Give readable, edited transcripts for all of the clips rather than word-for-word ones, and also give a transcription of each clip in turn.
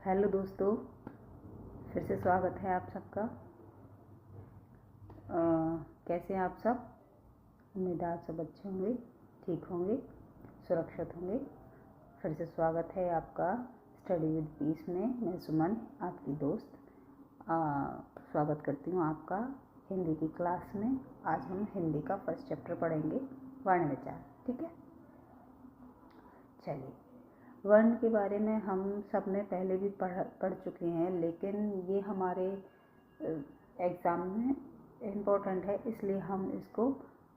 Hello दोस्तों, फिर से स्वागत है आप सबका। कैसे हैं आप सब? उम्मीद है आप सब अच्छे होंगे, ठीक होंगे, सुरक्षित होंगे। फिर से स्वागत है आपका स्टडी विद पीस में। मैं सुमन, आपकी दोस्त, स्वागत करती हूँ आपका हिंदी की क्लास में। आज हम हिंदी का फर्स्ट चैप्टर पढ़ेंगे, वर्ण विचार। ठीक है, चलिए। वर्ण के बारे में हम सब ने पहले भी पढ़ चुके हैं, लेकिन ये हमारे एग्ज़ाम में इम्पोर्टेंट है, इसलिए हम इसको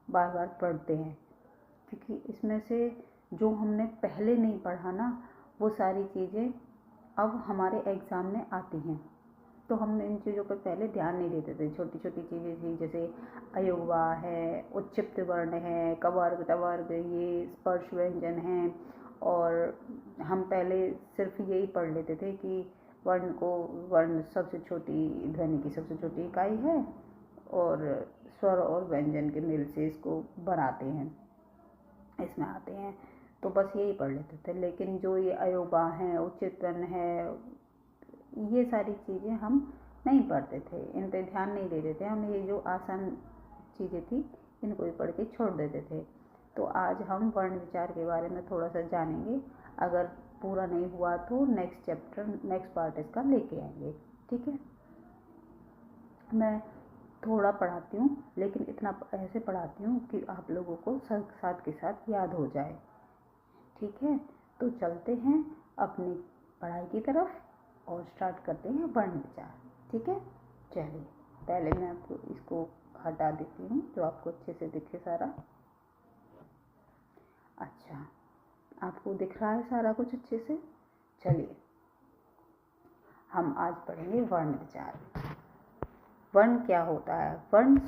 बार बार पढ़ते हैं, क्योंकि इसमें से जो हमने पहले नहीं पढ़ा ना, वो सारी चीज़ें अब हमारे एग्ज़ाम में आती हैं। तो हम इन चीज़ों पर पहले ध्यान नहीं देते थे। छोटी छोटी चीज़ें थी, जैसे अयोगवा है, उच्चिप्त वर्ण है, कवर्ग टवर्ग, ये स्पर्श व्यंजन हैं। और हम पहले सिर्फ यही पढ़ लेते थे कि वर्ण सबसे छोटी, ध्वनि की सबसे छोटी इकाई है और स्वर और व्यंजन के मेल से इसको बनाते हैं, इसमें आते हैं। तो बस यही पढ़ लेते थे। लेकिन जो ये अयोगवा हैं, उच्चित वर्ण है, ये सारी चीज़ें हम नहीं पढ़ते थे, इन पे ध्यान नहीं देते थे। हम ये जो आसान चीज़ें थी इनको ही पढ़ के छोड़ देते थे। तो आज हम वर्ण विचार के बारे में थोड़ा सा जानेंगे। अगर पूरा नहीं हुआ तो नेक्स्ट पार्ट इसका लेके आएंगे। ठीक है, मैं थोड़ा पढ़ाती हूँ, लेकिन इतना ऐसे पढ़ाती हूँ कि आप लोगों को साथ के साथ याद हो जाए। ठीक है, तो चलते हैं अपनी पढ़ाई की तरफ और स्टार्ट करते हैं वर्ण विचार। ठीक है, चलिए। पहले मैं आपको इसको हटा देती हूँ, जो आपको अच्छे से दिखे सारा। अच्छा, आपको दिख रहा है सारा कुछ अच्छे से? चलिए, हम आज पढ़ेंगे वर्ण विचार। वर्ण क्या होता है? वर्ण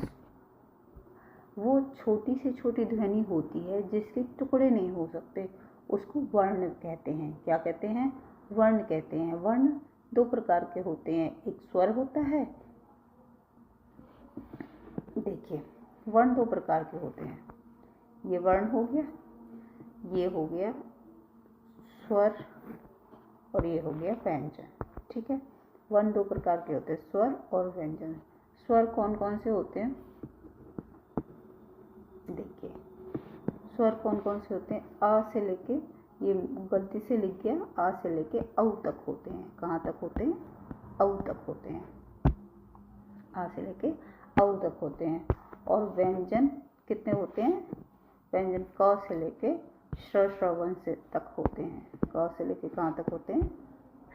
वो छोटी से छोटी ध्वनि होती है जिसके टुकड़े नहीं हो सकते, उसको वर्ण कहते हैं। क्या कहते हैं? वर्ण कहते हैं। वर्ण दो प्रकार के होते हैं, एक स्वर होता है। देखिए, वर्ण दो प्रकार के होते हैं। ये वर्ण हो गया, ये हो गया स्वर, और ये हो गया व्यंजन। ठीक है, वर्ण दो प्रकार के होते हैं, स्वर और व्यंजन। स्वर कौन कौन से होते हैं? देखिए, स्वर कौन कौन से होते हैं? आ से लेके, ये गलती से लिख गया, आ से लेके औ तक होते हैं। कहाँ तक होते हैं? औ तक होते हैं। आ से लेके औ तक होते हैं। और व्यंजन कितने होते हैं? व्यंजन क से लेके श्रवण से तक होते हैं। क से लेके कहाँ तक होते हैं?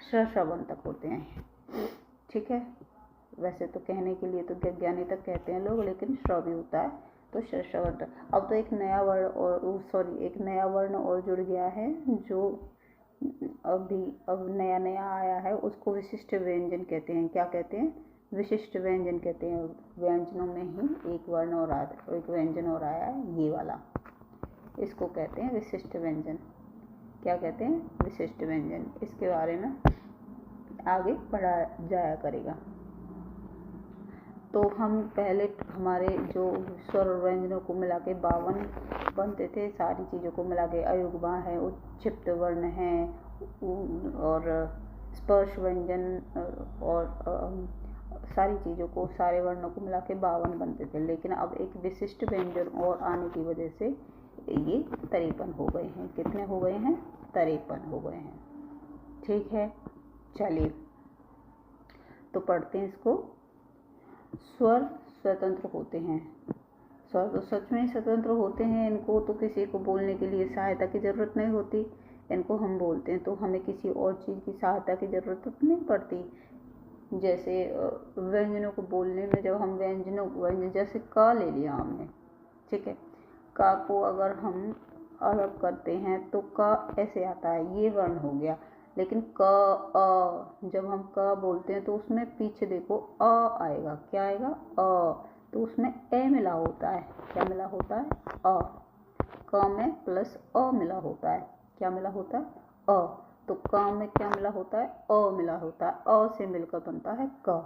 श्रवण तक होते हैं। ठीक है, वैसे तो कहने के लिए तो ज्ञानी तक कहते हैं लोग, लेकिन श्रव भी होता है, तो श्रवण तक। अब तो एक नया वर्ण और जुड़ गया है, जो अब नया आया है, उसको विशिष्ट व्यंजन कहते हैं। क्या कहते हैं? विशिष्ट व्यंजन कहते हैं। व्यंजनों में ही एक वर्ण और एक व्यंजन और आया है, ये वाला, इसको कहते हैं विशिष्ट व्यंजन। क्या कहते हैं? विशिष्ट व्यंजन। इसके बारे में आगे पढ़ा जाया करेगा। तो हम पहले हमारे जो स्वर और व्यंजनों को मिला के 52 बनते थे, सारी चीज़ों को मिला के। अयुग्मा है, उच्चिप्त वर्ण है, और स्पर्श व्यंजन, और सारी चीज़ों को, सारे वर्णों को मिला के 52 बनते थे। लेकिन अब एक विशिष्ट व्यंजन और आने की वजह से ये 53 हो गए हैं। कितने हो गए हैं? 53 हो गए हैं। ठीक है, चलिए तो पढ़ते हैं इसको। स्वर स्वतंत्र होते हैं। स्वर तो सच में स्वतंत्र होते हैं। इनको तो किसी को बोलने के लिए सहायता की ज़रूरत नहीं होती। इनको हम बोलते हैं तो हमें किसी और चीज़ की सहायता की ज़रूरत नहीं पड़ती। जैसे व्यंजनों को बोलने में, जब हम व्यंजन जैसे क ले लिया हमने, ठीक है, का को अगर हम अलग करते हैं तो क ऐसे आता है, ये वर्ण हो गया। लेकिन क अ, जब हम क बोलते हैं तो उसमें पीछे देखो अ आएगा। क्या आएगा? अ। तो उसमें ए मिला होता है। क्या मिला होता है? अ। क में प्लस अ मिला होता है। क्या मिला होता है? अ। तो क में क्या मिला होता है? अ मिला होता है। अ से मिलकर बनता है क।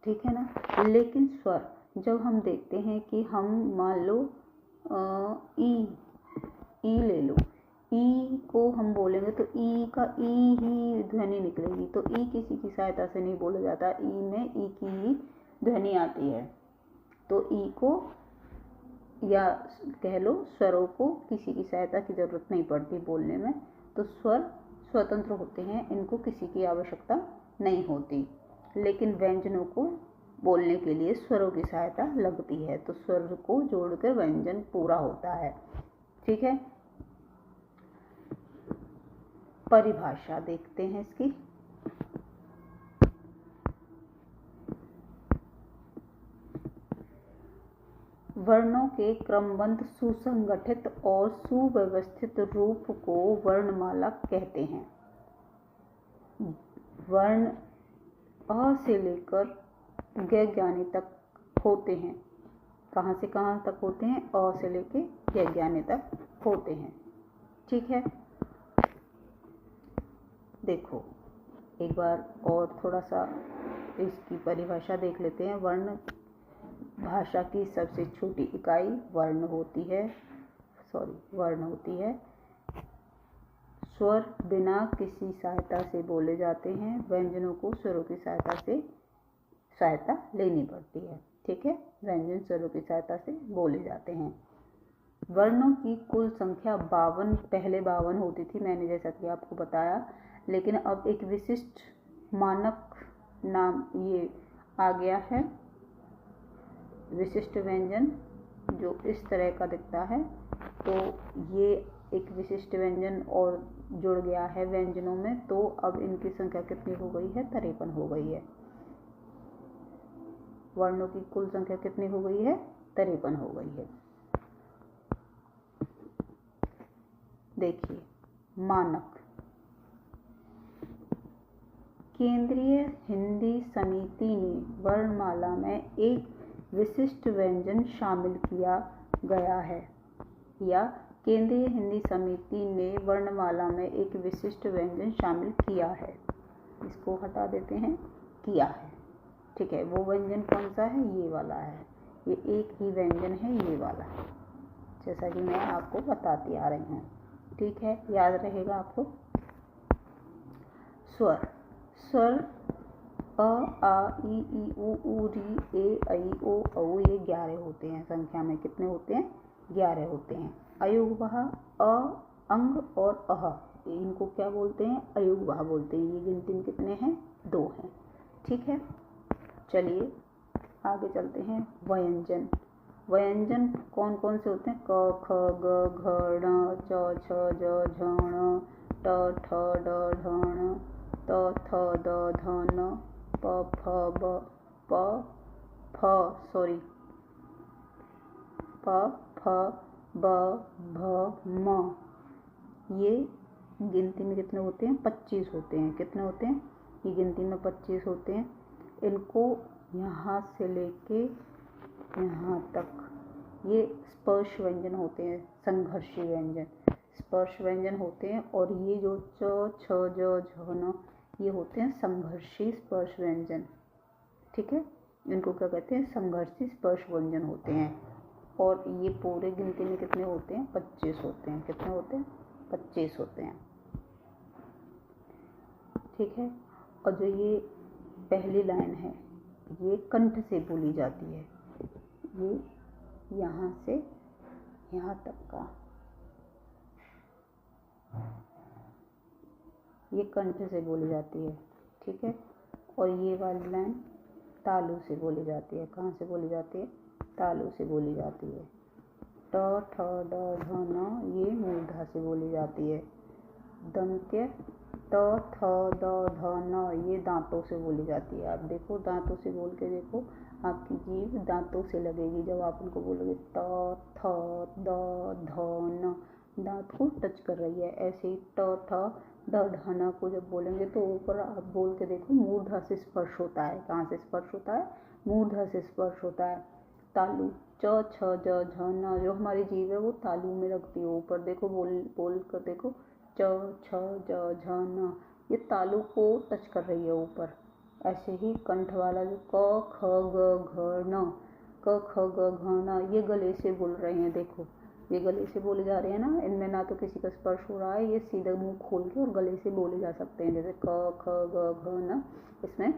ठीक है ना। लेकिन स्वर, जब हम देखते हैं कि हम मान लो ई ले लो, ई को हम बोलेंगे तो ई का ई ही ध्वनि निकलेगी, तो ई किसी की सहायता से नहीं बोला जाता, ई में ई की ही ध्वनि आती है। तो ई को या कह लो स्वरों को किसी की सहायता की जरूरत नहीं पड़ती बोलने में, तो स्वर स्वतंत्र होते हैं, इनको किसी की आवश्यकता नहीं होती। लेकिन व्यंजनों को बोलने के लिए स्वरों की सहायता लगती है, तो स्वर को जोड़कर व्यंजन पूरा होता है। ठीक है, परिभाषा देखते हैं इसकी। वर्णों के क्रमबद्ध, सुसंगठित और सुव्यवस्थित रूप को वर्णमाला कहते हैं। वर्ण अ से लेकर ज्ञानी तक होते हैं। कहाँ से कहाँ तक होते हैं? अ से लेकर ज्ञानी तक होते हैं। ठीक है, देखो एक बार और थोड़ा सा इसकी परिभाषा देख लेते हैं। वर्ण भाषा की सबसे छोटी इकाई वर्ण होती है। स्वर बिना किसी सहायता से बोले जाते हैं। व्यंजनों को स्वरों की सहायता लेनी पड़ती है। ठीक है, व्यंजन स्वरों की सहायता से बोले जाते हैं। वर्णों की कुल संख्या 52, पहले 52 होती थी, मैंने जैसा कि आपको बताया, लेकिन अब एक विशिष्ट मानक नाम ये आ गया है, विशिष्ट व्यंजन, जो इस तरह का दिखता है। तो ये एक विशिष्ट व्यंजन और जुड़ गया है व्यंजनों में, तो अब इनकी संख्या कितनी हो गई है? 53 हो गई है। वर्णों की कुल संख्या कितनी हो गई है? 53 हो गई है। देखिए, मानक। केंद्रीय हिंदी समिति ने वर्णमाला में एक विशिष्ट व्यंजन शामिल किया गया है, या केंद्रीय हिंदी समिति ने वर्णमाला में एक विशिष्ट व्यंजन शामिल किया है। इसको हटा देते हैं, किया है। ठीक है, वो व्यंजन कौन सा है? ये वाला है। ये एक ही व्यंजन है, ये वाला, जैसा कि मैं आपको बताती आ रही हूँ। ठीक है, याद रहेगा आपको। स्वर अ, आ, ई, ऊ, री, ए, ऐ, ओ, औ, ये 11 होते हैं। संख्या में कितने होते हैं? 11 होते हैं। अयुग्मः अ, अंग और अह, इनको क्या बोलते हैं? अयुग्मः बोलते हैं। ये गिनती में कितने हैं? 2 हैं। ठीक है, चलिए आगे चलते हैं। व्यंजन कौन कौन से होते हैं? क, ख, ग, घ, ण, च, छ, ज, झ, ण, ट, ठ, ड, ढ, ण, त, थ, द, ध, न, प, फ, ब, भ, म। ये गिनती में कितने होते हैं? 25 होते हैं। कितने होते हैं? ये गिनती में 25 होते हैं। इनको यहाँ से लेके यहाँ तक ये स्पर्श व्यंजन होते हैं, संघर्षी व्यंजन स्पर्श व्यंजन होते हैं। और ये जो च, छ, ज, झ, न, ये होते हैं संघर्षी स्पर्श व्यंजन। ठीक है, इनको क्या कहते हैं? संघर्षी स्पर्श व्यंजन होते हैं। और ये पूरे गिनती में कितने होते हैं? 25 होते हैं। कितने होते हैं? 25 होते हैं। ठीक है, और जो ये पहली लाइन है, ये कंठ से बोली जाती है। ये यहाँ से यहाँ तक का ये कंठ से बोली जाती है। ठीक है, और ये वाली लाइन तालु से बोली जाती है। कहाँ से बोली जाती है? तालु से बोली जाती है। ट, ठ, ड, ढ, न, ये मूर्धा से बोली जाती है। दंत्य त, थ, द, ध, न, ये दांतों से बोली जाती है। आप देखो, दांतों से बोल के देखो, आपकी जीभ दांतों से लगेगी जब आप उनको बोलोगे। त, थ, द, ध, न, दांत को टच कर रही है। ऐसे ही ट, ठ, ड, ढ, न को जब बोलेंगे तो ऊपर आप बोल के देखो, मूर्धा से स्पर्श होता है। कहाँ से स्पर्श होता है? मूर्धा से स्पर्श होता है। तालु च, छ, ज, झ, न, जो हमारी जीभ है वो तालु में लगती है। ऊपर देखो, बोल कर देखो, च, छ, ज, झ, न, ये तालु को टच कर रही है ऊपर। ऐसे ही कंठ वाला जो क, ख, ग, घ, न, क, ख, ग, घ, न, ये गले से बोल रहे हैं। देखो, ये गले से बोले जा रहे हैं ना, इनमें ना तो किसी का स्पर्श हो रहा है, ये सीधा मुंह खोल के और गले से बोले जा सकते हैं। जैसे क ख ग घ ना, इसमें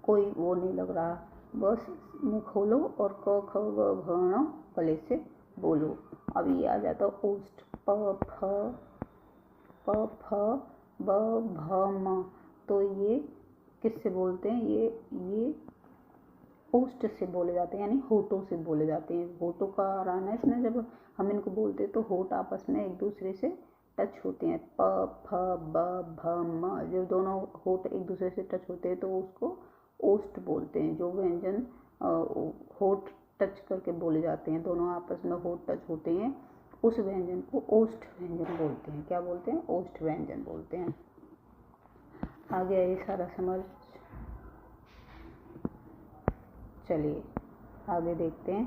कोई वो नहीं लग रहा, बस मुंह खोलो और क ख ग घ न गले से बोलो। अब ये आ जाता ओष्ठ, प फ ब भ म, तो ये किससे बोलते हैं, ये ओष्ठ से बोले जाते हैं, यानी होठों से बोले जाते हैं। होठों का रहना इसमें, जब हम इनको बोलते हैं तो होठ आपस में एक दूसरे से टच होते हैं। प फ ब भ म, जब दोनों होठ एक दूसरे से टच होते हैं तो उसको ओष्ठ बोलते हैं। जो व्यंजन होठ टच करके बोले जाते हैं, दोनों आपस में होठ टच होते हैं, उस व्यंजन को ओष्ठ व्यंजन बोलते हैं। क्या बोलते हैं? ओष्ठ व्यंजन बोलते हैं। आगे ये सारा समझ, चलिए आगे देखते हैं।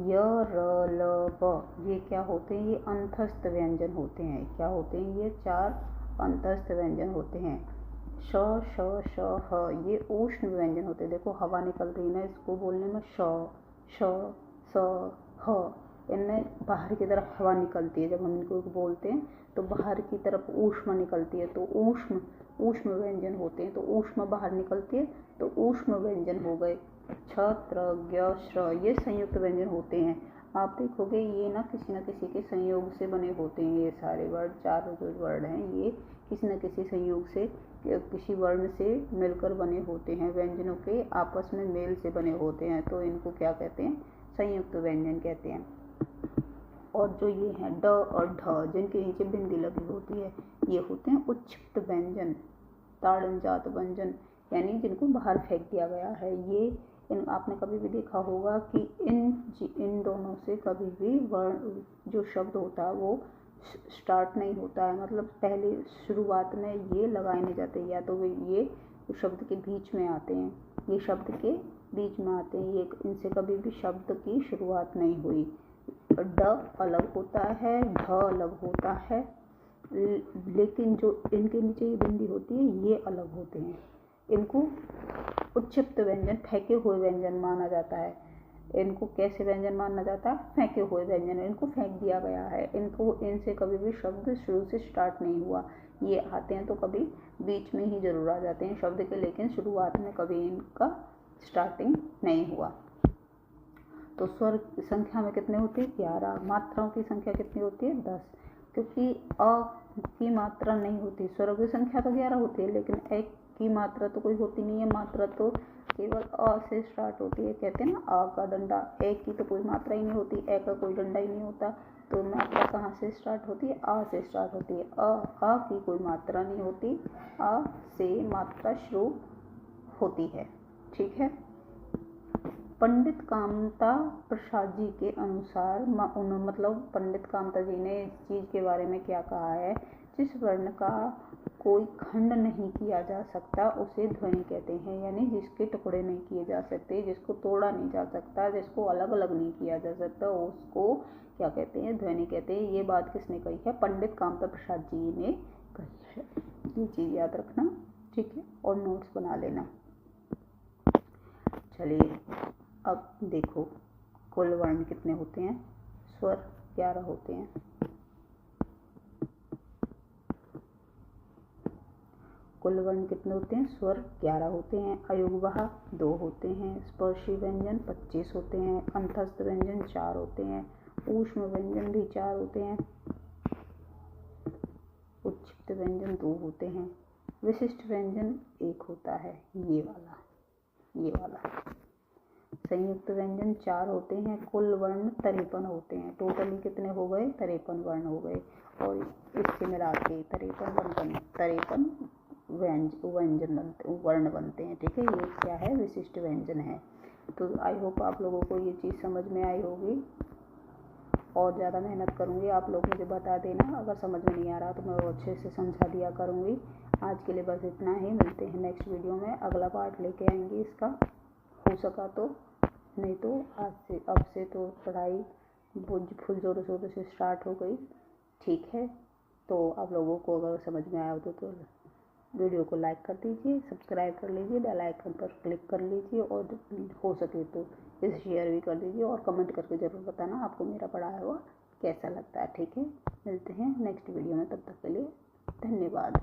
य र ल व, ये क्या होते हैं? ये अंतस्थ व्यंजन होते हैं। क्या होते हैं? ये 4 अंतस्थ व्यंजन होते हैं। श श श ह, ये उष्ण व्यंजन होते हैं। देखो हवा निकल रही है ना इसको बोलने में, श श स ह, इनमें बाहर की तरफ हवा निकलती है। जब हम इनको बोलते हैं तो बाहर की तरफ ऊष्मा निकलती है, तो ऊष्म व्यंजन होते हैं। तो ऊष्मा बाहर निकलती है तो ऊष्म व्यंजन हो गए। छ त्र ज्ञ श्र, ये संयुक्त व्यंजन होते हैं। आप देखोगे ये ना किसी के संयोग से बने होते हैं। ये सारे वर्ड, 4 जो वर्ड हैं, ये किसी न किसी संयोग से, किसी वर्ण से मिलकर बने होते हैं। व्यंजनों के आपस में मेल से बने होते हैं, तो इनको क्या कहते हैं? संयुक्त व्यंजन कहते हैं। और जो ये हैं ड और ढ, जिनके नीचे बिंदी लगी होती है, ये होते हैं उच्छिष्ट व्यंजन, ताड़नजात व्यंजन, यानी जिनको बाहर फेंक दिया गया है। ये आपने कभी भी देखा होगा कि इन दोनों से कभी भी वर्ण, जो शब्द होता है वो स्टार्ट नहीं होता है। मतलब पहले शुरुआत में ये लगाए नहीं जाते, या तो ये शब्द के बीच में आते हैं, ये शब्द के बीच में आते हैं। ये इनसे कभी भी शब्द की शुरुआत नहीं हुई। ड अलग होता है, ढ अलग होता है, लेकिन जो इनके नीचे ये बिंदी होती है ये अलग होते हैं। इनको उच्छिष्ट व्यंजन, फेंके हुए व्यंजन माना जाता है। इनको कैसे व्यंजन माना जाता है? फेंके हुए व्यंजन, इनको फेंक दिया गया है। इनसे कभी भी शब्द शुरू से स्टार्ट नहीं हुआ। ये आते हैं तो कभी बीच में ही जरूर आ जाते हैं शब्द के, लेकिन शुरुआत में कभी इनका स्टार्टिंग नहीं हुआ। तो स्वर संख्या में कितने होते हैं? 11। मात्राओं की संख्या कितनी होती है? 10, क्योंकि अ की मात्रा नहीं होती। स्वरों की संख्या तो 11 होती है, लेकिन ए की मात्रा तो कोई होती नहीं है। मात्रा तो केवल अ से स्टार्ट होती है। कहते हैं ना अ का डंडा, ए की तो कोई मात्रा ही नहीं होती, ए का कोई डंडा ही नहीं होता। तो मात्रा कहाँ से स्टार्ट होती है? अ से स्टार्ट होती है। अ की कोई मात्रा नहीं होती, अ से मात्रा शुरू होती है। ठीक है। पंडित कामता प्रसाद जी के अनुसार, मतलब पंडित कामता जी ने इस चीज़ के बारे में क्या कहा है? जिस वर्ण का कोई खंड नहीं किया जा सकता उसे ध्वनि कहते हैं, यानी जिसके टुकड़े नहीं किए जा सकते, जिसको तोड़ा नहीं जा सकता, जिसको अलग अलग नहीं किया जा सकता, उसको क्या कहते हैं? ध्वनि कहते हैं। ये बात किसने कही है? पंडित कामता प्रसाद जी ने कही है। ये चीज़ याद रखना, ठीक है, और नोट्स बना लेना। चलिए अब देखो कुल वर्ण कितने होते हैं? स्वर 11 होते हैं। कुल वर्ण कितने होते हैं? स्वर 11 होते हैं। अयुग्मवाह 2 होते हैं। स्पर्शी व्यंजन 25 होते हैं। अंतस्थ व्यंजन 4 होते हैं। ऊष्म व्यंजन भी 4 होते हैं। उच्छिष्ट व्यंजन 2 होते हैं। विशिष्ट व्यंजन 1 होता है, ये वाला। संयुक्त व्यंजन 4 होते हैं। कुल वर्ण 53 होते हैं। टोटली कितने हो गए? 53 वर्ण हो गए, और इससे मिला के 53 वर्ण बनते हैं। ठीक है, ये क्या है? विशिष्ट व्यंजन है। तो आई होप आप लोगों को ये चीज़ समझ में आई होगी। और ज़्यादा मेहनत करूँगी, आप लोग मुझे बता देना अगर समझ में नहीं आ रहा तो मैं वो अच्छे से समझा दिया करूँगी। आज के लिए बस इतना ही। मिलते हैं नेक्स्ट वीडियो में। अगला पार्ट लेके आएंगे इसका, हो सका तो, नहीं तो अब से तो पढ़ाई फुल जोरों शोरों से स्टार्ट हो गई। ठीक है, तो आप लोगों को अगर समझ में आया तो वीडियो को लाइक कर दीजिए, सब्सक्राइब कर लीजिए, बेल आइकन पर क्लिक कर लीजिए, और हो सके तो इसे शेयर भी कर दीजिए और कमेंट करके ज़रूर बताना आपको मेरा पढ़ाया हुआ कैसा लगता है। ठीक है, मिलते हैं नेक्स्ट वीडियो में, तब तक के लिए धन्यवाद।